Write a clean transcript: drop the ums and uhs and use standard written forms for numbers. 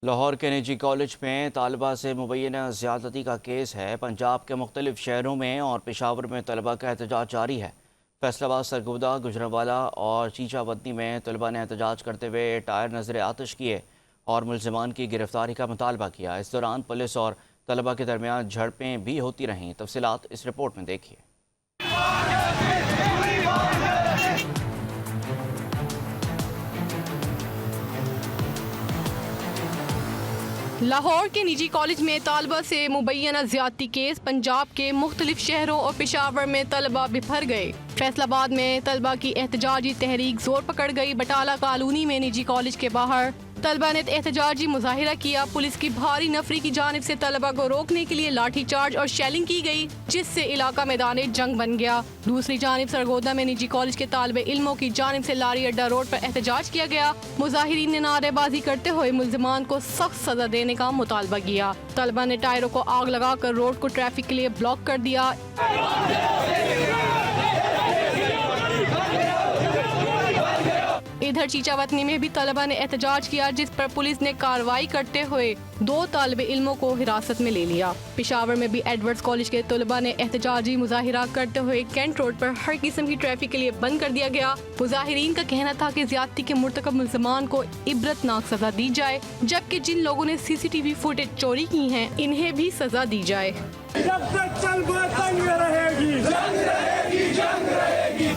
لاہور کے نجی کالج میں طالبہ سے مبینہ زیادتی کا کیس ہے۔ پنجاب کے مختلف شہروں میں اور پشاور میں طلبہ کا احتجاج جاری ہے۔ فیصل آباد، سرگودہ، گجرانوالہ اور چیچا ودنی میں طلبہ نے احتجاج کرتے ہوئے ٹائر نظر آتش کیے اور ملزمان کی گرفتاری کا مطالبہ کیا۔ اس دوران پولیس اور طلبہ کے درمیان جھڑپیں بھی ہوتی رہیں۔ تفصیلات اس رپورٹ میں دیکھیے۔ لاہور کے نجی کالج میں طالبہ سے مبینہ زیادتی کیس، پنجاب کے مختلف شہروں اور پشاور میں طلبہ بکھر گئے۔ فیصل آباد میں طلبہ کی احتجاجی تحریک زور پکڑ گئی۔ بٹالہ کالونی میں نجی کالج کے باہر طلبہ نے احتجاجی مظاہرہ کیا۔ پولیس کی بھاری نفری کی جانب سے طلبہ کو روکنے کے لیے لاٹھی چارج اور شیلنگ کی گئی، جس سے علاقہ میدان جنگ بن گیا۔ دوسری جانب سرگودہ میں نجی کالج کے طالب علموں کی جانب سے لاری اڈا روڈ پر احتجاج کیا گیا۔ مظاہرین نے نعرے بازی کرتے ہوئے ملزمان کو سخت سزا دینے کا مطالبہ کیا۔ طلبہ نے ٹائروں کو آگ لگا کر روڈ کو ٹریفک کے لیے بلاک کر دیا۔ ادھر چیچا وطنی میں بھی طلبہ نے احتجاج کیا، جس پر پولیس نے کارروائی کرتے ہوئے 2 طالب علموں کو حراست میں لے لیا۔ پشاور میں بھی ایڈورڈز کالج کے طلبہ نے احتجاجی مظاہرہ کرتے ہوئے کینٹ روڈ پر ہر قسم کی ٹریفک کے لیے بند کر دیا گیا۔ مظاہرین کا کہنا تھا کہ زیادتی کے مرتکب ملزمان کو عبرتناک سزا دی جائے، جبکہ جن لوگوں نے CCTV فوٹیج چوری کی ہیں انہیں بھی سزا دی جائے۔ جب تک طلبہ تنگ رہے گی، جنگ رہے گی، جنگ رہے گی۔